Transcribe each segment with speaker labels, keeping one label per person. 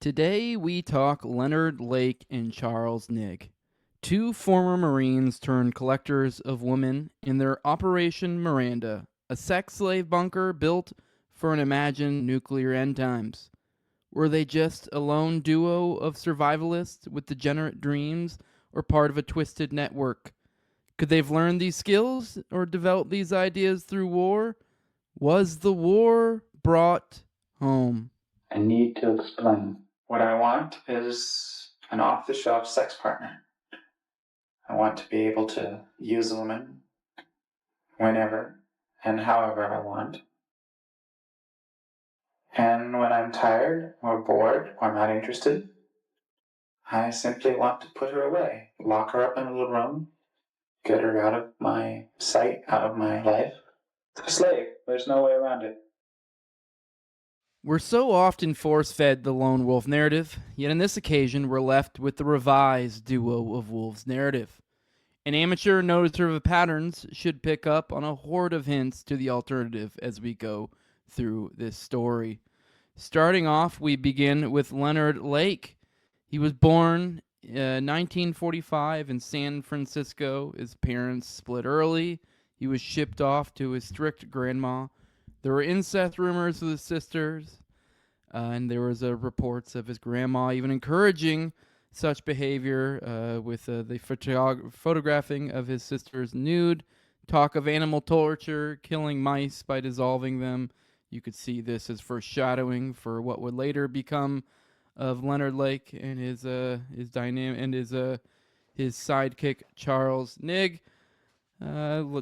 Speaker 1: Today we talk Leonard Lake and Charles Ng, two former Marines turned collectors of women in their Operation Miranda, a sex slave bunker built for an imagined nuclear end times. Were they just a lone duo of survivalists with degenerate dreams, or part of a twisted network? Could they have learned these skills or developed these ideas through war? Was the war brought home?
Speaker 2: I need to explain. What I want is an off-the-shelf sex partner. I want to be able to use a woman whenever and however I want. And when I'm tired or bored or not interested, I simply want to put her away, lock her up in a little room, get her out of my sight, out of my life. It's a slave. There's no way around it.
Speaker 1: We're so often force-fed the lone wolf narrative, yet on this occasion we're left with the revised duo of wolves narrative. An amateur noticer of patterns should pick up on a horde of hints to the alternative as we go through this story. Starting off, we begin with Leonard Lake. He was born 1945 in San Francisco. His parents split early. He was shipped off to his strict grandma. There were incest rumors with his sisters, and there was reports of his grandma even encouraging such behavior with the photographing of his sisters nude, talk of animal torture, killing mice by dissolving them. You could see this as foreshadowing for what would later become of Leonard Lake and his dynamic and his sidekick Charles Ng.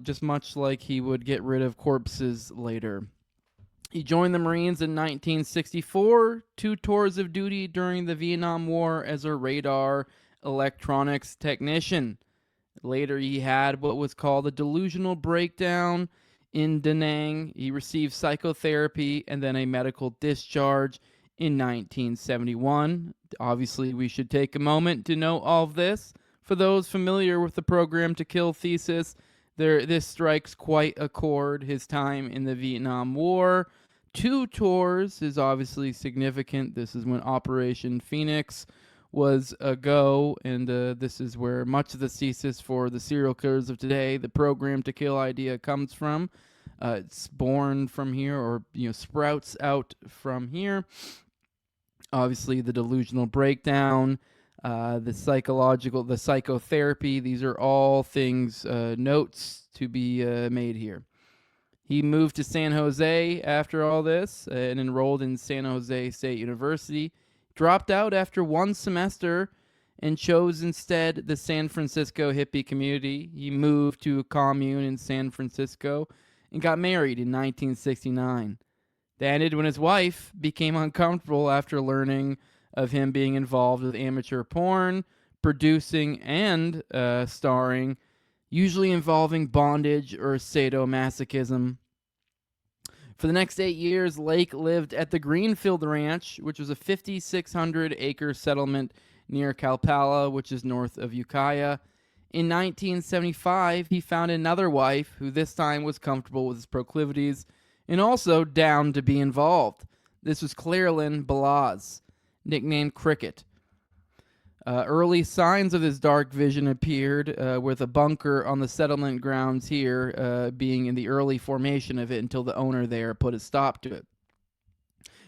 Speaker 1: Just much like he would get rid of corpses later. He joined the Marines in 1964, 2 tours of duty during the Vietnam War as a radar electronics technician. Later, he had what was called a delusional breakdown in Da Nang. He received psychotherapy and then a medical discharge in 1971. Obviously, we should take a moment to know all of this. For those familiar with the Program to Kill thesis, this strikes quite a chord. His time in the Vietnam War. 2 tours is obviously significant. This is when Operation Phoenix was a go, and this is where much of the thesis for the serial killers of today, the Program to Kill idea, comes from. It's born from here, or sprouts out from here. Obviously, the delusional breakdown, the psychotherapy, these are all things, notes to be made here. He moved to San Jose after all this and enrolled in San Jose State University, dropped out after 1 semester and chose instead the San Francisco hippie community. He moved to a commune in San Francisco and got married in 1969. That ended when his wife became uncomfortable after learning of him being involved with amateur porn, producing and starring, usually involving bondage or sadomasochism. For the next 8 years, Lake lived at the Greenfield Ranch, which was a 5,600-acre settlement near Calpala, which is north of Ukiah. In 1975, he found another wife who this time was comfortable with his proclivities and also down to be involved. This was Clairlyn Balaz, nicknamed Cricket. Early signs of his dark vision appeared with a bunker on the settlement grounds here being in the early formation of it until the owner there put a stop to it.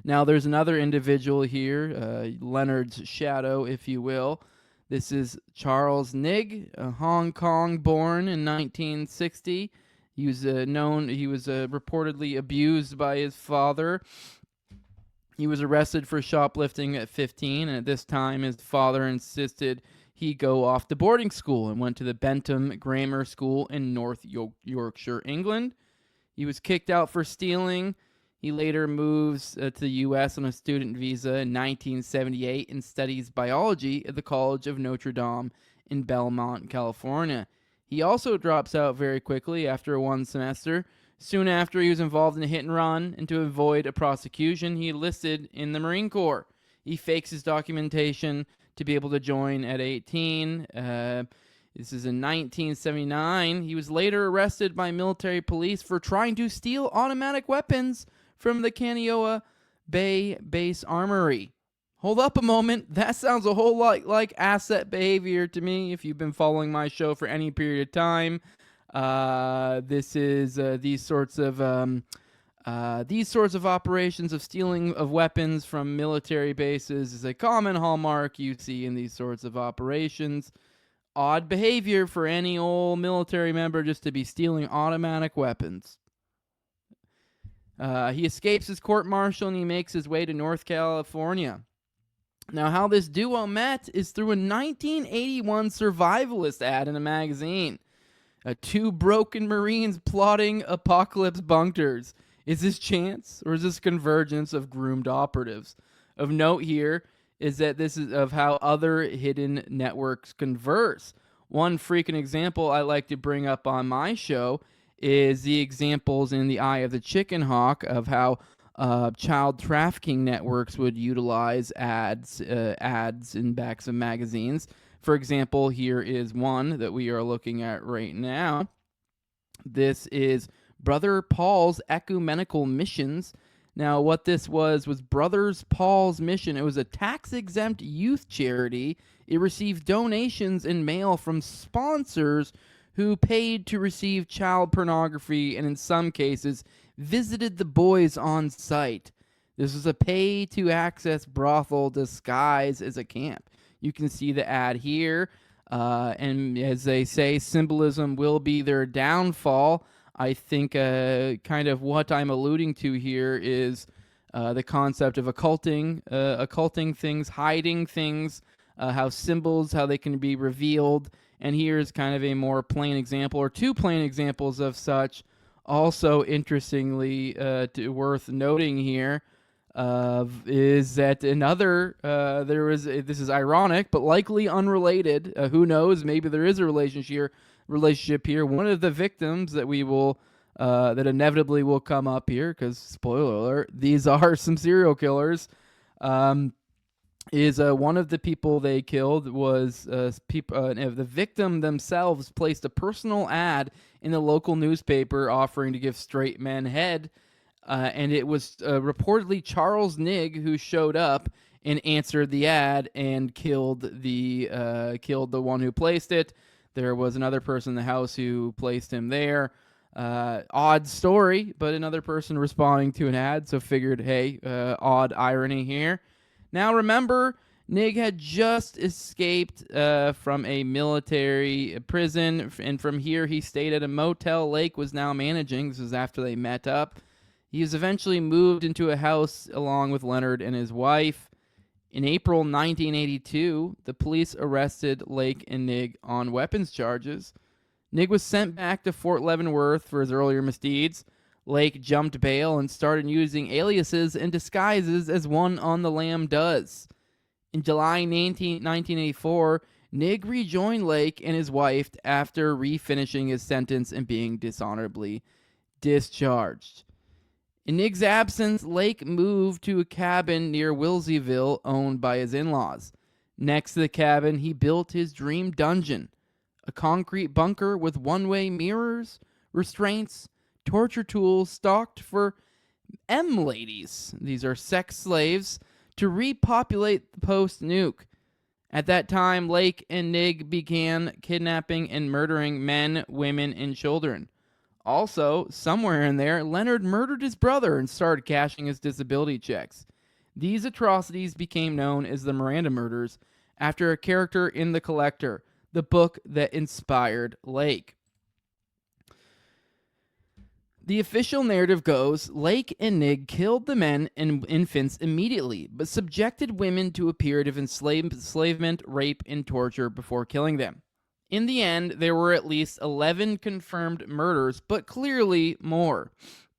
Speaker 1: Now there's another individual here, Leonard's shadow, if you will. This is Charles Ng, Hong Kong born in 1960. He was reportedly abused by his father. He was arrested for shoplifting at 15, and at this time his father insisted he go off to boarding school and went to the Bentham Grammar School in North Yorkshire, England. He was kicked out for stealing. He later moves to the U.S. on a student visa in 1978 and studies biology at the College of Notre Dame in Belmont, California. He also drops out very quickly after 1 semester. Soon after, he was involved in a hit and run, and to avoid a prosecution, he enlisted in the Marine Corps. He fakes his documentation to be able to join at 18. This is in 1979. He was later arrested by military police for trying to steal automatic weapons from the Kaneohe Bay Base Armory. Hold up a moment. That sounds a whole lot like asset behavior to me. If you've been following my show for any period of time, this is these sorts of operations of stealing of weapons from military bases is a common hallmark you see in these sorts of operations. Odd behavior for any old military member just to be stealing automatic weapons. He escapes his court-martial and he makes his way to North California. Now, how this duo met is through a 1981 Survivalist ad in a magazine. Two broken Marines plotting apocalypse bunkers. Is this chance, or is this convergence of groomed operatives? Of note here is that this is of how other hidden networks converse. One freaking example I like to bring up on my show is the examples in The Eye of the Chicken Hawk of how child trafficking networks would utilize ads in backs of magazines. For example, here is one that we are looking at right now. This is Brother Paul's Ecumenical Missions. Now, what this was Brothers Paul's Mission. It was a tax-exempt youth charity. It received donations in mail from sponsors who paid to receive child pornography and in some cases visited the boys on site. This was a pay-to-access brothel disguised as a camp. You can see the ad here, and as they say, symbolism will be their downfall. I think kind of what I'm alluding to here is the concept of occulting things, hiding things, how symbols, how they can be revealed. And here's kind of a more plain example, or two plain examples of such. Also, interestingly, worth noting here is that another this is ironic, but likely unrelated. Who knows? Maybe there is a relationship here. One of the victims that we will that inevitably will come up here, because spoiler alert, these are some serial killers. Is one of the people they killed was the victim themselves placed a personal ad in the local newspaper offering to give straight men head, and it was reportedly Charles Ng who showed up and answered the ad and killed the one who placed it. There was another person in the house who placed him there. Odd story, but another person responding to an ad, so figured, hey, odd irony here. Now remember, Ng had just escaped from a military prison, and from here he stayed at a motel Lake was now managing. This was after they met up. He was eventually moved into a house along with Leonard and his wife. In April 1982, the police arrested Lake and Ng on weapons charges. Ng was sent back to Fort Leavenworth for his earlier misdeeds. Lake jumped bail and started using aliases and disguises as one on the lam does. In July 1984, Ng rejoined Lake and his wife after refinishing his sentence and being dishonorably discharged. In Nig's absence, Lake moved to a cabin near Wilseyville owned by his in-laws. Next to the cabin, he built his dream dungeon, a concrete bunker with one-way mirrors, restraints, torture tools stocked for M-ladies. These are sex slaves to repopulate the post-nuke. At that time, Lake and Ng began kidnapping and murdering men, women, and children. Also, somewhere in there, Leonard murdered his brother and started cashing his disability checks. These atrocities became known as the Miranda Murders after a character in The Collector, the book that inspired Lake. The official narrative goes, Lake and Ng killed the men and infants immediately, but subjected women to a period of enslavement, rape, and torture before killing them. In the end, there were at least 11 confirmed murders, but clearly more.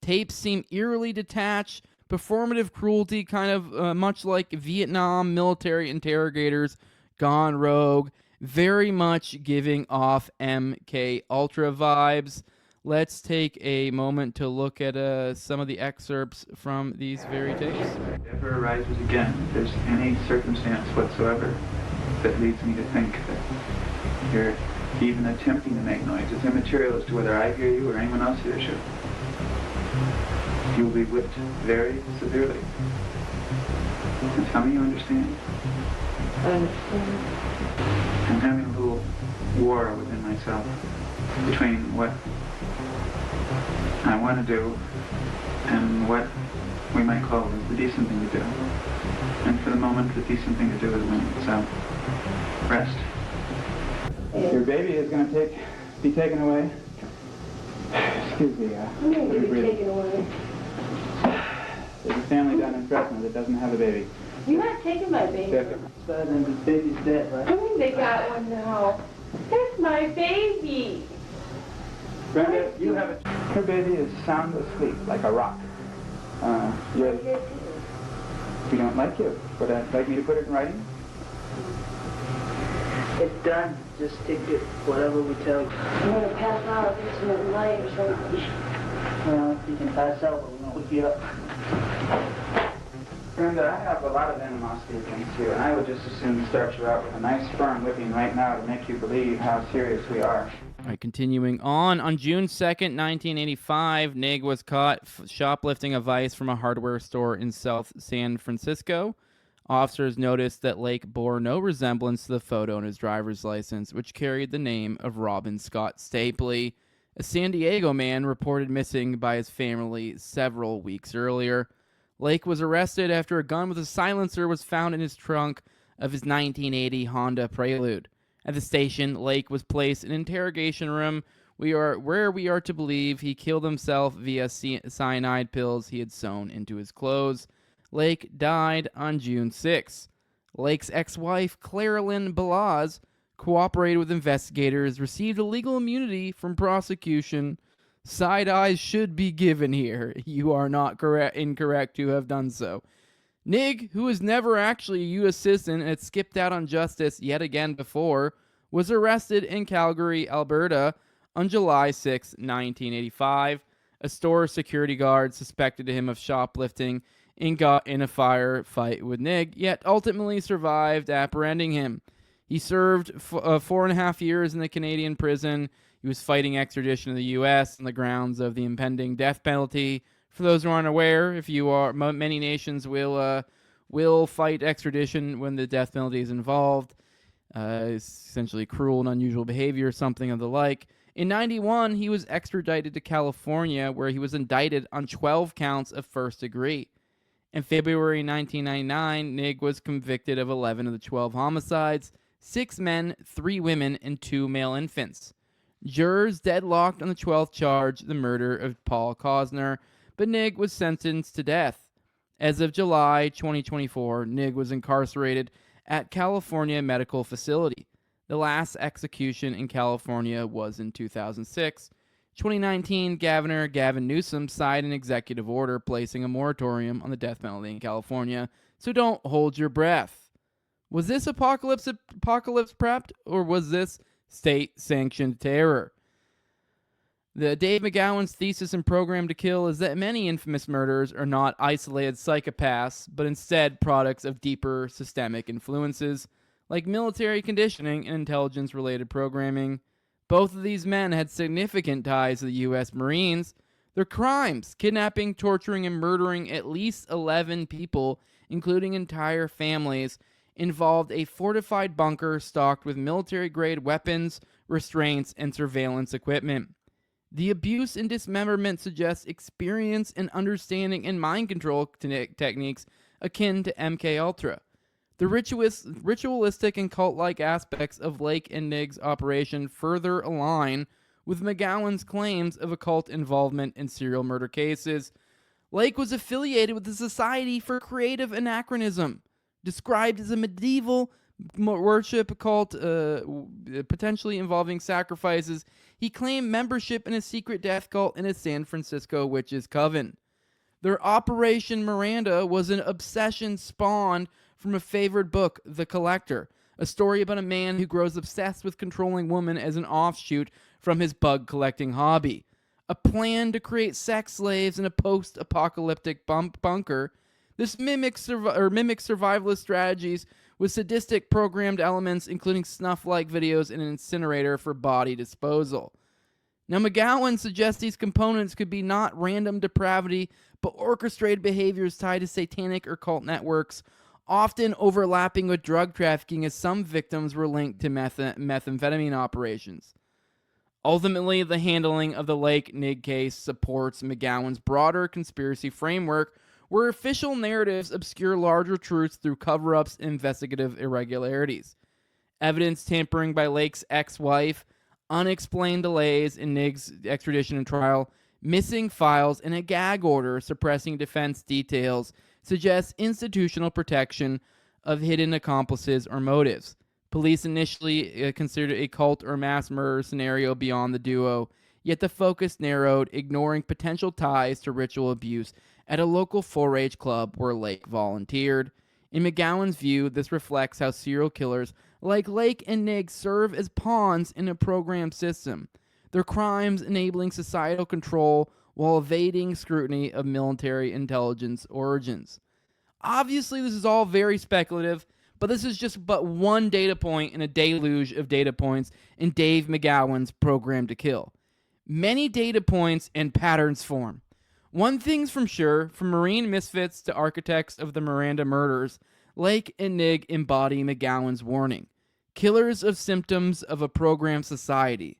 Speaker 1: Tapes seem eerily detached, performative cruelty, kind of much like Vietnam military interrogators gone rogue, very much giving off MK Ultra vibes. Let's take a moment to look at some of the excerpts from these very tapes.
Speaker 3: If it ever arises again, if there's any circumstance whatsoever that leads me to think that you're even attempting to make noise, it's immaterial as to whether I hear you or anyone else hears you. You'll be whipped very severely. And tell me you understand.
Speaker 4: I understand.
Speaker 3: I'm having a little war within myself between what I want to do and what we might call the decent thing to do. And for the moment, the decent thing to do is winning. So, rest. Your baby is going to be taken away. Excuse me.
Speaker 4: I'm going to be taken away.
Speaker 3: There's a family down in Fresno that doesn't have a baby.
Speaker 4: You're not taking my baby.
Speaker 3: And the baby's dead, right?
Speaker 4: I mean, they got one now. That's my baby.
Speaker 3: Brenda, you have a... Her baby is sound asleep, like a rock. We don't like you. Would you like me to put it in writing?
Speaker 5: It's done. Just stick to whatever we tell you.
Speaker 4: I'm going to pass out into the night or something.
Speaker 5: Well, you can pass out, but we won't wake you up.
Speaker 3: Brenda, I have a lot of animosity against you, and I would just as soon start you out with a nice firm whipping right now to make you believe how serious we are.
Speaker 1: All right, continuing on June 2nd, 1985, Ng was caught shoplifting a vise from a hardware store in South San Francisco. Officers noticed that Lake bore no resemblance to the photo on his driver's license, which carried the name of Robin Scott Stapley, a San Diego man reported missing by his family several weeks earlier. Lake was arrested after a gun with a silencer was found in his trunk of his 1980 Honda Prelude. At the station, Lake was placed in an interrogation room where we are to believe he killed himself via cyanide pills he had sewn into his clothes. Lake died on June 6. Lake's ex-wife, Claralyn Balaz, cooperated with investigators, received a legal immunity from prosecution. Side eyes should be given here. You are not incorrect to have done so. Ng, who was never actually a U.S. citizen and had skipped out on justice yet again before, was arrested in Calgary, Alberta on July 6, 1985. A store security guard suspected him of shoplifting and got in a firefight with Ng, yet ultimately survived apprehending him. He served 4.5 years in the Canadian prison. He was fighting extradition to the U.S. on the grounds of the impending death penalty. For those who aren't aware, many nations will fight extradition when the death penalty is involved. It's essentially cruel and unusual behavior, something of the like. In 1991, he was extradited to California, where he was indicted on 12 counts of first degree. In February 1999, Ng was convicted of 11 of the 12 homicides, 6 men, 3 women, and 2 male infants. Jurors deadlocked on the 12th charge, the murder of Paul Cosner, but Ng was sentenced to death. As of July 2024, Ng was incarcerated at California Medical Facility. The last execution in California was in 2006. 2019, Governor Gavin Newsom signed an executive order placing a moratorium on the death penalty in California, so don't hold your breath. Was this apocalypse prepped, or was this state-sanctioned terror? The Dave McGowan's thesis in Programmed to Kill is that many infamous murders are not isolated psychopaths, but instead products of deeper systemic influences, like military conditioning and intelligence-related programming. Both of these men had significant ties to the U.S. Marines. Their crimes, kidnapping, torturing, and murdering at least 11 people, including entire families, involved a fortified bunker stocked with military-grade weapons, restraints, and surveillance equipment. The abuse and dismemberment suggests experience and understanding in mind control techniques akin to MKUltra. The ritualistic and cult-like aspects of Lake and Ng's operation further align with McGowan's claims of occult involvement in serial murder cases. Lake was affiliated with the Society for Creative Anachronism, described as a medieval worship cult potentially involving sacrifices. He claimed membership in a secret death cult in a San Francisco witches' coven. Their Operation Miranda was an obsession spawned from a favored book, The Collector, a story about a man who grows obsessed with controlling women as an offshoot from his bug-collecting hobby. A plan to create sex slaves in a post-apocalyptic bunker. This mimics survivalist strategies with sadistic programmed elements, including snuff-like videos and an incinerator for body disposal. Now, McGowan suggests these components could be not random depravity, but orchestrated behaviors tied to satanic or cult networks, often overlapping with drug trafficking, as some victims were linked to methamphetamine operations. Ultimately, the handling of the Lake Ng case supports McGowan's broader conspiracy framework, where official narratives obscure larger truths through cover-ups and investigative irregularities. Evidence tampering by Lake's ex-wife, unexplained delays in Ng's extradition and trial, missing files, and a gag order suppressing defense details suggests institutional protection of hidden accomplices or motives. Police initially considered a cult or mass murder scenario beyond the duo, yet the focus narrowed, ignoring potential ties to ritual abuse at a local 4-H club where Lake volunteered. In McGowan's view, this reflects how serial killers like Lake and Ng serve as pawns in a programmed system, their crimes enabling societal control while evading scrutiny of military intelligence origins. Obviously, this is all very speculative, but this is just but one data point in a deluge of data points in Dave McGowan's Programmed to Kill. Many data points and patterns form. One thing's from sure, from Marine misfits to architects of the Miranda murders, Lake and Ng embody McGowan's warning. Killers of symptoms of a programmed society.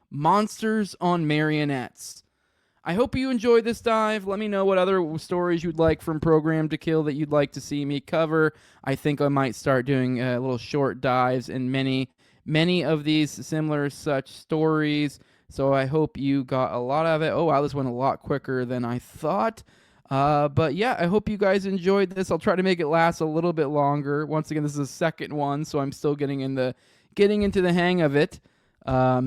Speaker 1: Monsters on marionettes. I hope you enjoyed this dive. Let me know what other stories you'd like from Programmed to Kill that you'd like to see me cover. I think I might start doing little short dives in many of these similar such stories. So I hope you got a lot of it. Oh, wow, this went a lot quicker than I thought. But yeah, I hope you guys enjoyed this. I'll try to make it last a little bit longer. Once again, this is the second one, so I'm still getting into the hang of it. Yeah,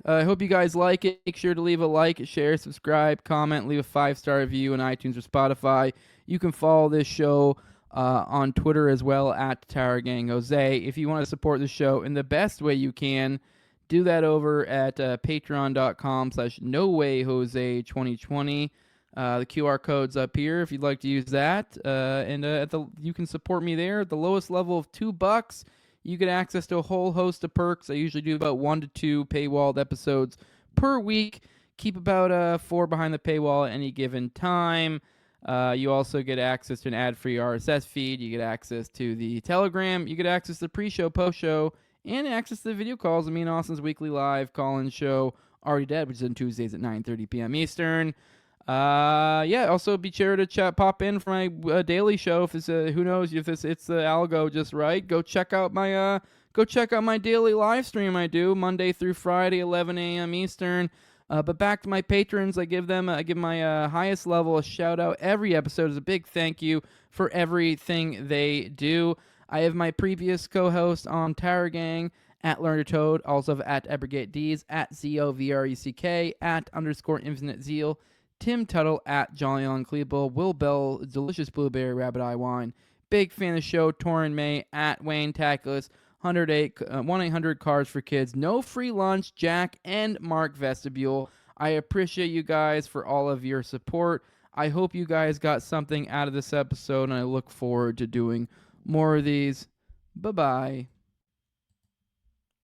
Speaker 1: I hope you guys like it. Make sure to leave a like, share, subscribe, comment, leave a 5-star review on iTunes or Spotify. You can follow this show on Twitter as well at TowerGangJose. If you want to support the show in the best way you can, do that over at patreon.com/NoWayJose2020. The QR code's up here if you'd like to use that. You can support me there at the lowest level of $2. You get access to a whole host of perks. I usually do about 1 to 2 paywalled episodes per week. Keep about 4 behind the paywall at any given time. You also get access to an ad-free RSS feed. You get access to the Telegram. You get access to the pre-show, post-show, and access to the video calls of me and Austin's weekly live call-in show, Already Dead, which is on Tuesdays at 9:30 p.m. Eastern. Also be sure to pop in for my daily show. If it's who knows if it's the algo just right. Go check out my daily live stream I do Monday through Friday, 11 a.m. Eastern. But back to my patrons, I give my highest level a shout out every episode as a big thank you for everything they do. I have my previous co-host on Tower Gang at Learner Toad, also at Ebrigate D's, at ZOVRECK, at _Infinite Zeal, Tim Tuttle at Jolly on Cleeble, Will Bell, Delicious Blueberry Rabbit Eye Wine, big fan of the show, Torin May, at Wayne Tackless, 1-800 Cars for Kids, No Free Lunch, Jack, and Mark Vestibule. I appreciate you guys for all of your support. I hope you guys got something out of this episode, and I look forward to doing more of these. Bye-bye.